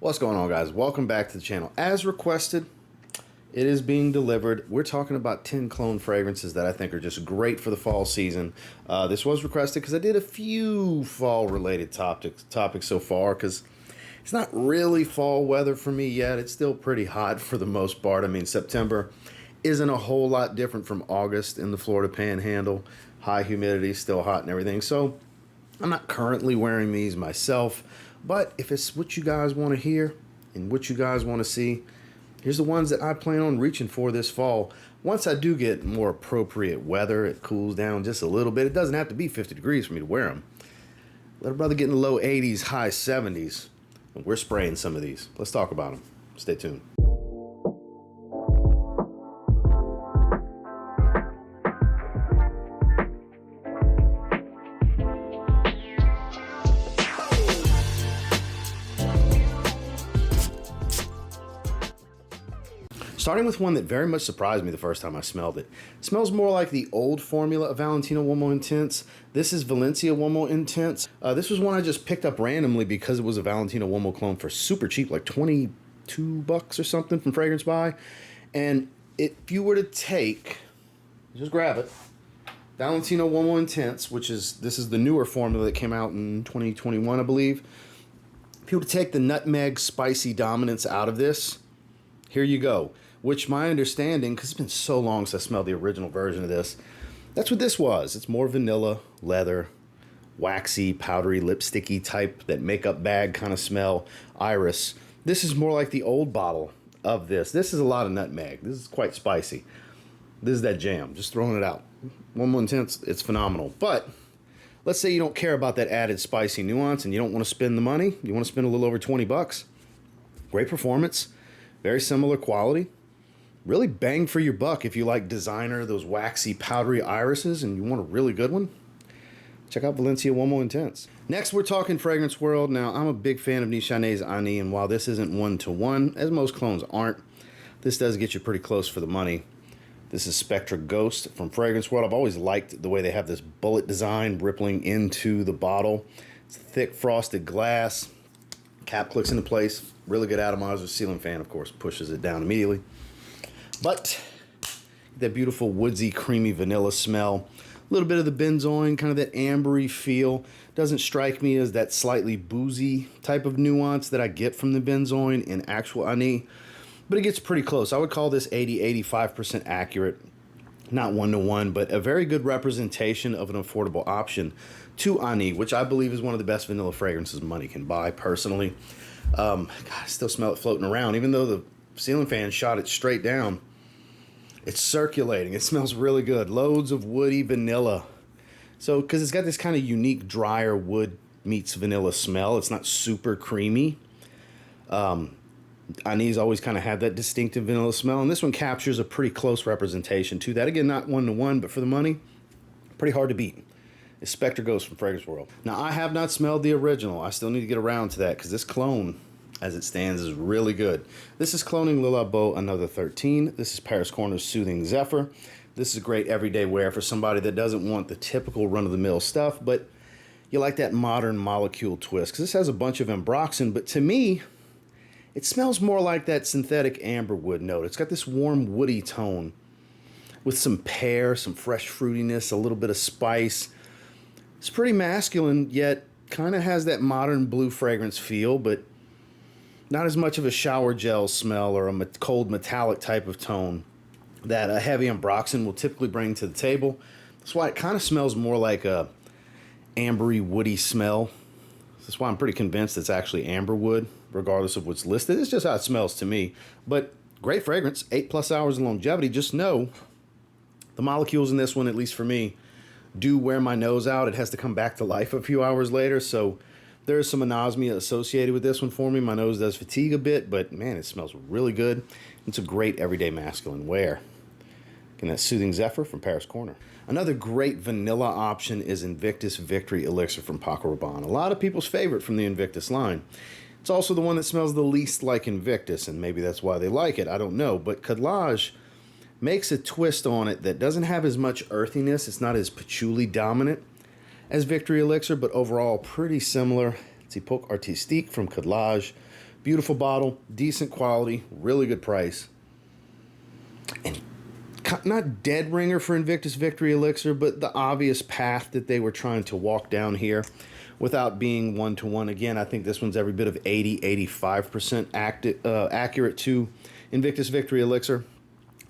What's going on, guys? Welcome back to the channel. As requested, it is being delivered. We're talking about 10 clone fragrances that I think are just great for the fall season. This was requested because I did a few fall related topics so far, because it's not really fall weather for me yet. It's still pretty hot for the most part. I mean, September isn't a whole lot different from August in the Florida Panhandle. High humidity, still hot and everything. So I'm not currently wearing these myself, but if it's what you guys want to hear and what you guys want to see, here's the ones that I plan on reaching for this fall. Once I do get more appropriate weather, it cools down just a little bit. It doesn't have to be 50 degrees for me to wear them. Let a brother get in the low 80s, high 70s, and we're spraying some of these. Let's talk about them. Stay tuned. Starting with one that very much surprised me the first time I smelled it. It smells more like the old formula of Valentino Uomo Intense. This is Valencia Uomo Intense. This was one I just picked up randomly because it was a Valentino Uomo clone for super cheap, like 22 bucks or something from Fragrance Buy. And if you were to take, just grab it, Valentino Uomo Intense, this is the newer formula that came out in 2021, I believe. If you were to take the nutmeg spicy dominance out of this, here you go. Which my understanding, because it's been so long since I smelled the original version of this, that's what this was. It's more vanilla, leather, waxy, powdery, lipsticky type, that makeup bag kind of smell, iris. This is more like the old bottle of this. This is a lot of nutmeg. This is quite spicy. This is that jam. Just throwing it out. One more intense, it's phenomenal. But let's say you don't care about that added spicy nuance and you don't want to spend the money. You want to spend a little over 20 bucks. Great performance. Very similar quality. Really bang for your buck if you like designer, those waxy, powdery irises, and you want a really good one. Check out Valencia Uomo Intense. Next, we're talking Fragrance World. Now, I'm a big fan of Nichane's Ani, and while this isn't one-to-one, as most clones aren't, this does get you pretty close for the money. This is Spectre Ghost from Fragrance World. I've always liked the way they have this bullet design rippling into the bottle. It's thick, frosted glass. Cap clicks into place. Really good atomizer. Ceiling fan, of course, pushes it down immediately. But that beautiful woodsy, creamy vanilla smell. A little bit of the benzoin, kind of that ambery feel. Doesn't strike me as that slightly boozy type of nuance that I get from the benzoin in actual Ani. But it gets pretty close. I would call this 80-85% accurate. Not one-to-one, but a very good representation of an affordable option to Ani, which I believe is one of the best vanilla fragrances money can buy, personally. God, I still smell it floating around. Even though the ceiling fan shot it straight down, it's circulating. It smells really good. Loads of woody vanilla. So, because it's got this kind of unique, drier wood meets vanilla smell. It's not super creamy. Ani's always kind of had that distinctive vanilla smell, and this one captures a pretty close representation to that. Again, not one-to-one, but for the money, pretty hard to beat. It's Spectre Ghost from Fragrance World. Now, I have not smelled the original. I still need to get around to that, because this clone, as it stands, is really good. This is cloning Le Labo Another 13. This is Paris Corner's Soothing Zephyr. This is a great everyday wear for somebody that doesn't want the typical run-of-the-mill stuff, but you like that modern molecule twist, because this has a bunch of ambroxan, but to me, it smells more like that synthetic amberwood note. It's got this warm woody tone with some pear, some fresh fruitiness, a little bit of spice. It's pretty masculine, yet kind of has that modern blue fragrance feel, but not as much of a shower gel smell or a cold metallic type of tone that a heavy ambroxan will typically bring to the table. That's why it kind of smells more like a ambery, woody smell. That's why I'm pretty convinced it's actually amberwood, regardless of what's listed. It's just how it smells to me. But great fragrance, 8+ hours of longevity. Just know the molecules in this one, at least for me, do wear my nose out. It has to come back to life a few hours later, so there's some anosmia associated with this one for me. My nose does fatigue a bit, but man, it smells really good. It's a great everyday masculine wear. And that Soothing Zephyr from Paris Corner. Another great vanilla option is Invictus Victory Elixir from Paco Rabanne. A lot of people's favorite from the Invictus line. It's also the one that smells the least like Invictus, and maybe that's why they like it. I don't know. But Khadlaj makes a twist on it that doesn't have as much earthiness. It's not as patchouli dominant as Victory Elixir, but overall pretty similar. It's Epoque Artistique from Khadlaj. Beautiful bottle, decent quality, really good price. And not dead ringer for Invictus Victory Elixir, but the obvious path that they were trying to walk down here without being one-to-one. Again, I think this one's every bit of 85% accurate to Invictus Victory Elixir.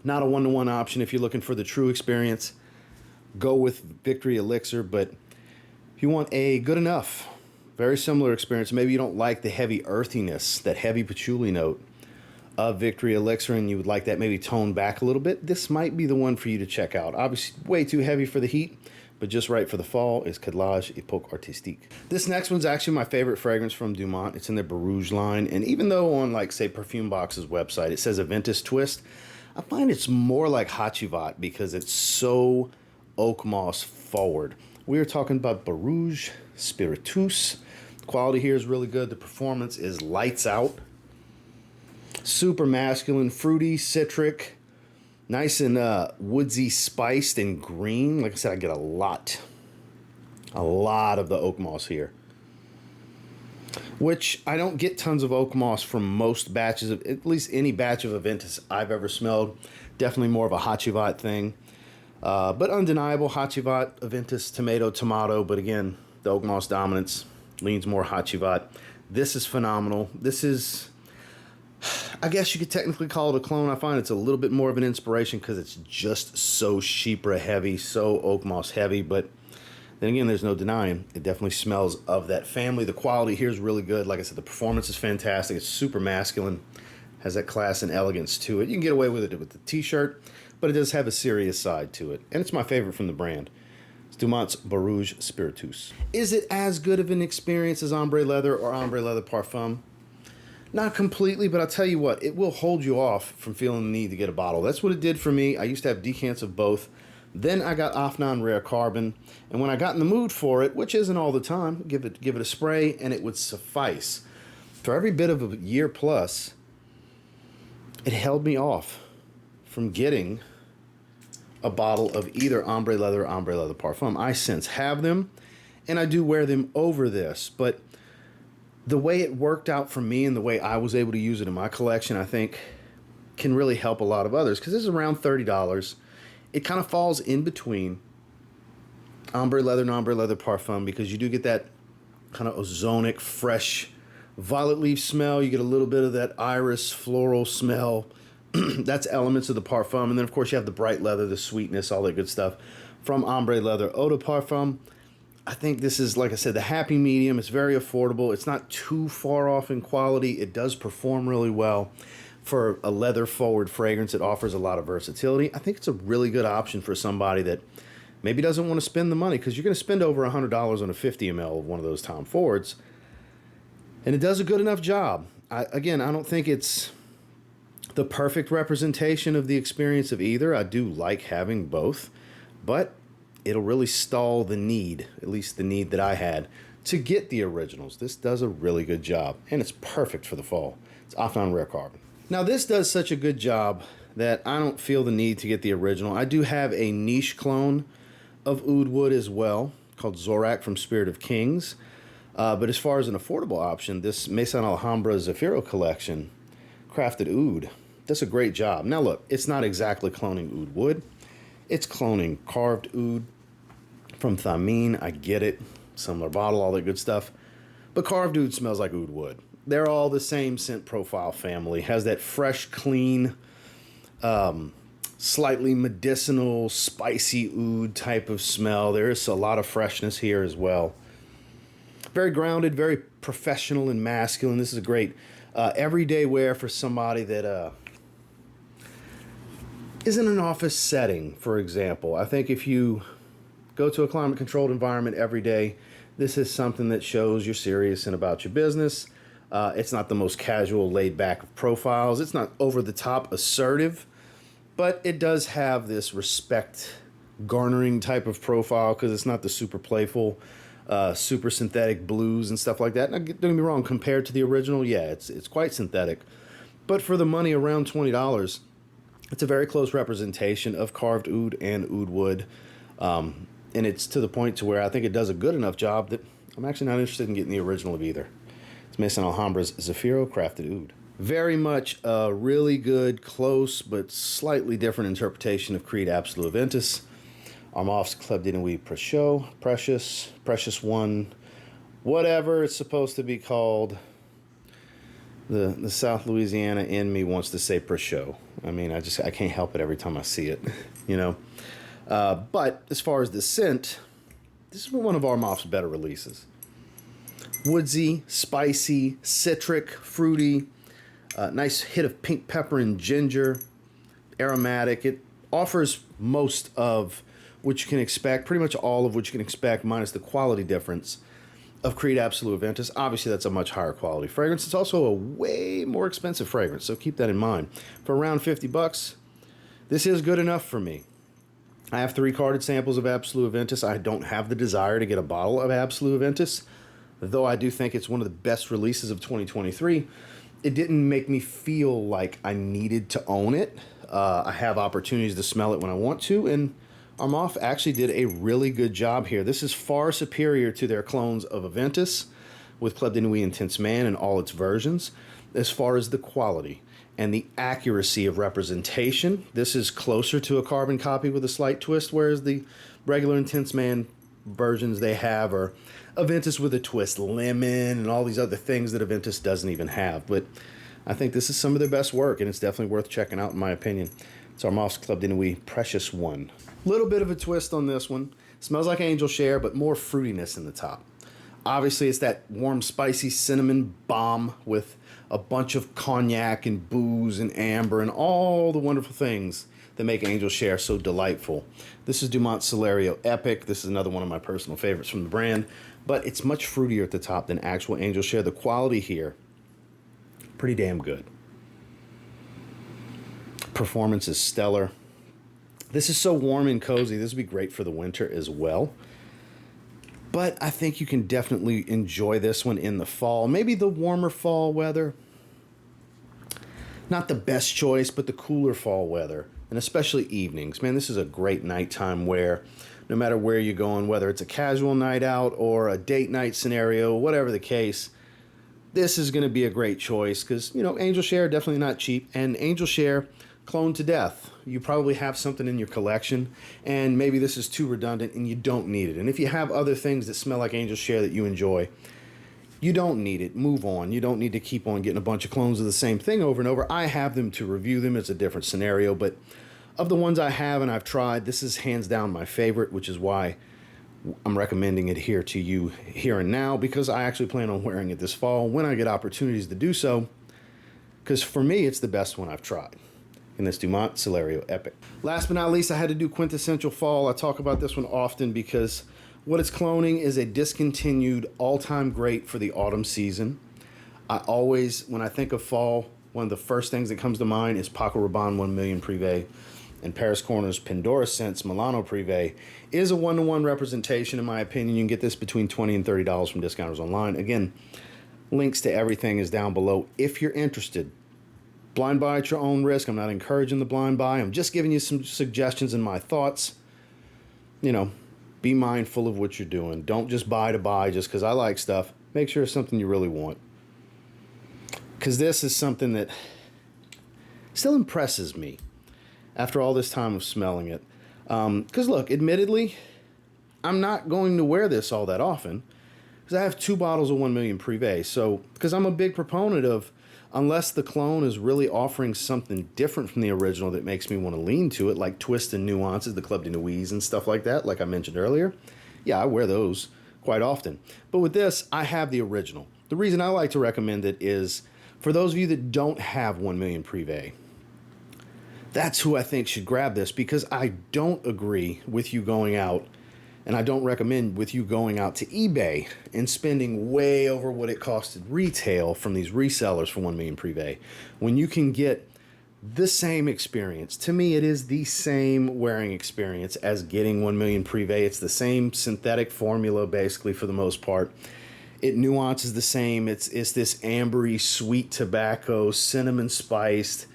Not a one-to-one option if you're looking for the true experience. Go with Victory Elixir, but if you want a good enough, very similar experience, maybe you don't like the heavy earthiness, that heavy patchouli note of Victory Elixir, and you would like that maybe toned back a little bit, this might be the one for you to check out. Obviously, way too heavy for the heat, but just right for the fall is Khadlaj Epoque Artistique. This next one's actually my favorite fragrance from Dumont. It's in their Borouj line, and even though on, like, say, Perfume Box's website, it says Aventus Twist, I find it's more like Hachivat because it's so oak moss forward. We are talking about Borouj Spiritus. The quality here is really good. The performance is lights out. Super masculine, fruity, citric, nice and woodsy, spiced, and green. Like I said, I get a lot of the oak moss here, which I don't get tons of oak moss from most batches of, at least any batch of Aventus I've ever smelled. Definitely more of a Hachivat thing, but undeniable Hachivat, Aventus, tomato. But again, the oak moss dominance leans more Hachivat. This is phenomenal. This is, I guess you could technically call it a clone. I find it's a little bit more of an inspiration because it's just so Chypre heavy, so oak moss heavy. But then again, there's no denying it definitely smells of that family. The quality here is really good. Like I said, the performance is fantastic. It's super masculine, has that class and elegance to it. You can get away with it with the t-shirt, but it does have a serious side to it. And it's my favorite from the brand. It's Dumont's Borouj Spiritus. Is it as good of an experience as Ombre Leather or Ombre Leather Parfum? Not completely, but I'll tell you what, it will hold you off from feeling the need to get a bottle. That's what it did for me. I used to have decants of both. Then I got Afnan Rare Carbon, and when I got in the mood for it, which isn't all the time, give it a spray, and it would suffice. For every bit of a year plus, it held me off from getting a bottle of either Ombre Leather or Ombre Leather Parfum. I since have them, and I do wear them over this, but the way it worked out for me and the way I was able to use it in my collection, I think, can really help a lot of others, because this is around $30. It kind of falls in between Ombre Leather and Ombre Leather Parfum, because you do get that kind of ozonic, fresh violet leaf smell. You get a little bit of that iris floral smell. That's elements of the Parfum. And then, of course, you have the bright leather, the sweetness, all that good stuff from Ombre Leather Eau de Parfum. I think this is, like I said, the happy medium. It's very affordable. It's not too far off in quality. It does perform really well. For a leather-forward fragrance, it offers a lot of versatility. I think it's a really good option for somebody that maybe doesn't want to spend the money, because you're going to spend over $100 on a 50 ml of one of those Tom Fords, and it does a good enough job. Again, I don't think it's the perfect representation of the experience of either. I do like having both, but it'll really stall the need, at least the need that I had, to get the originals. This does a really good job, and it's perfect for the fall. It's Afnan Rare Carbon. Now, this does such a good job that I don't feel the need to get the original. I do have a niche clone of Oud Wood as well, called Zorak from Spirit of Kings. But as far as an affordable option, this Maison Alhambra Zaffiro collection, crafted oud, does a great job. Now look, it's not exactly cloning oud wood. It's cloning carved oud from Thameen. I get it. Similar bottle, all that good stuff. But carved oud smells like oud wood. They're all the same scent profile family. Has that fresh, clean, slightly medicinal, spicy oud type of smell. There is a lot of freshness here as well. Very grounded, very professional and masculine. This is a great everyday wear for somebody that is in an office setting, for example. I think if you go to a climate-controlled environment every day, this is something that shows you're serious and about your business. It's not the most casual, laid-back of profiles. It's not over-the-top assertive, but it does have this respect-garnering type of profile, because it's not the super playful, super synthetic blues and stuff like that. Now, don't get me wrong, compared to the original, yeah, it's quite synthetic. But for the money, around $20, it's a very close representation of carved oud and oud wood. And it's to the point to where I think it does a good enough job that I'm actually not interested in getting the original of either. It's Maison Alhambra's Zaffiro Crafted Oud. Very much a really good, close, but slightly different interpretation of Creed Absolute Aventus. Armaf's Club de Nuit Precieux, Precious One, whatever it's supposed to be called. The South Louisiana in me wants to say Precieux. I mean, I can't help it every time I see it, you know. But as far as the scent, this is one of Armaf's better releases. Woodsy, spicy, citric, fruity, nice hit of pink pepper and ginger, aromatic. It offers most of what you can expect, pretty much all of what you can expect, minus the quality difference of Creed Absolute Aventus. Obviously, that's a much higher quality fragrance. It's also a way more expensive fragrance, so keep that in mind. For around $50, this is good enough for me. I have 3 carded samples of Absolute Aventus. I don't have the desire to get a bottle of Absolute Aventus, though I do think it's one of the best releases of 2023. It didn't make me feel like I needed to own it. I have opportunities to smell it when I want to, and Armaf actually did a really good job here. This is far superior to their clones of Aventus with Club de Nuit Intense Man and all its versions. As far as the quality and the accuracy of representation, this is closer to a carbon copy with a slight twist, whereas the regular Intense Man versions they have are Aventus with a twist, lemon, and all these other things that Aventus doesn't even have. But I think this is some of their best work, and it's definitely worth checking out in my opinion. It's Armaf's Club de Nuit Precious One. Little bit of a twist on this one. Smells like angel share, but more fruitiness in the top. Obviously, it's that warm, spicy cinnamon bomb with a bunch of cognac and booze and amber and all the wonderful things that make angel share so delightful. This is Dumont Celerio Epoque. This is another one of my personal favorites from the brand, but it's much fruitier at the top than actual angel share. The quality here, pretty damn good. Performance is stellar. This is so warm and cozy. This would be great for the winter as well. But I think you can definitely enjoy this one in the fall. Maybe the warmer fall weather. Not the best choice, but the cooler fall weather. And especially evenings. Man, this is a great nighttime wear. No matter where you're going, whether it's a casual night out or a date night scenario, whatever the case, this is going to be a great choice because, you know, angel share, definitely not cheap. And angel share, cloned to death. You probably have something in your collection, and maybe this is too redundant and you don't need it. And if you have other things that smell like angel share that you enjoy, you don't need it. Move on. You don't need to keep on getting a bunch of clones of the same thing over and over. I have them to review them. It's a different scenario, but of the ones I have and I've tried, this is hands down my favorite, which is why I'm recommending it here to you here and now, because I actually plan on wearing it this fall when I get opportunities to do so, because for me, it's the best one I've tried in this Dumont Celerio Epoque. Last but not least, I had to do quintessential fall. I talk about this one often because what it's cloning is a discontinued all-time great for the autumn season. I always, when I think of fall, one of the first things that comes to mind is Paco Rabanne 1 Million Prive, and Paris Corner's Pandora Scents Milano Prive is a one-to-one representation in my opinion. You can get this between $20 and $30 from discounters online. Again, links to everything is down below if you're interested. Blind buy at your own risk. I'm not encouraging the blind buy. I'm just giving you some suggestions and my thoughts. You know, be mindful of what you're doing. Don't just buy to buy just because I like stuff. Make sure it's something you really want. Because this is something that still impresses me after all this time of smelling it. Because look, admittedly, I'm not going to wear this all that often because I have 2 bottles of 1 Million Prive. So, because I'm a big proponent of, unless the clone is really offering something different from the original that makes me want to lean to it, like twists and nuances, the Club de Nuits and stuff like that, like I mentioned earlier, yeah, I wear those quite often. But with this, I have the original. The reason I like to recommend it is for those of you that don't have 1 Million Prive, that's who I think should grab this, because I don't agree with you going out, and I don't recommend with you going out to eBay and spending way over what it costed retail from these resellers for 1 Million Prive, when you can get the same experience. To me, it is the same wearing experience as getting 1 Million Prive. It's the same synthetic formula, basically, for the most part. It nuances the same. It's this ambery, sweet tobacco, cinnamon spiced.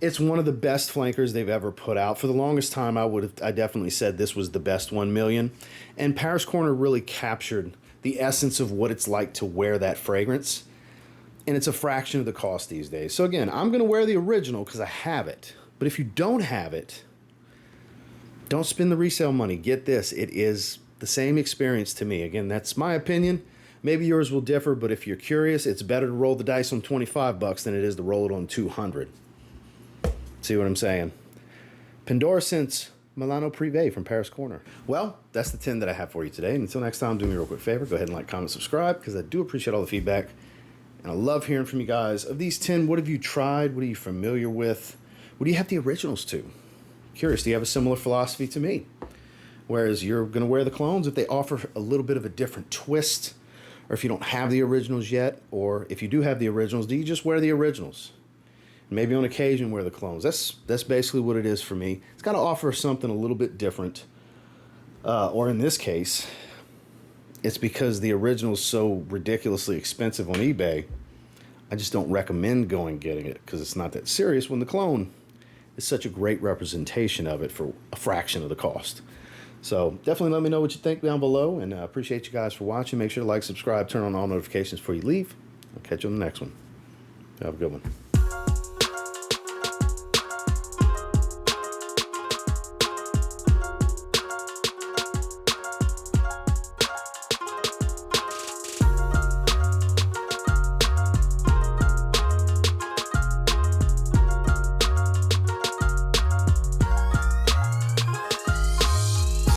It's one of the best flankers they've ever put out. For the longest time, I definitely said this was the best 1 Million. And Paris Corner really captured the essence of what it's like to wear that fragrance. and it's a fraction of the cost these days. So again, I'm going to wear the original because I have it. But if you don't have it, don't spend the resale money. Get this. It is the same experience to me. Again, that's my opinion. Maybe yours will differ, but if you're curious, it's better to roll the dice on 25 bucks than it is to roll it on 200. See what I'm saying? Pandora Sense Milano Prive from Paris Corner. Well, that's the 10 that I have for you today. And until next time, do me a real quick favor. Go ahead and like, comment, subscribe, because I do appreciate all the feedback. And I love hearing from you guys. Of these 10, what have you tried? What are you familiar with? What do you have the originals to? Curious, do you have a similar philosophy to me? Whereas you're going to wear the clones if they offer a little bit of a different twist, or if you don't have the originals yet, or if you do have the originals, do you just wear the originals? Maybe on occasion wear the clones. That's basically what it is for me. It's got to offer something a little bit different. Or in this case, it's because the original is so ridiculously expensive on eBay, I just don't recommend going getting it because it's not that serious when the clone is such a great representation of it for a fraction of the cost. So definitely let me know what you think down below, and I appreciate you guys for watching. Make sure to like, subscribe, turn on all notifications before you leave. I'll catch you on the next one. Have a good one.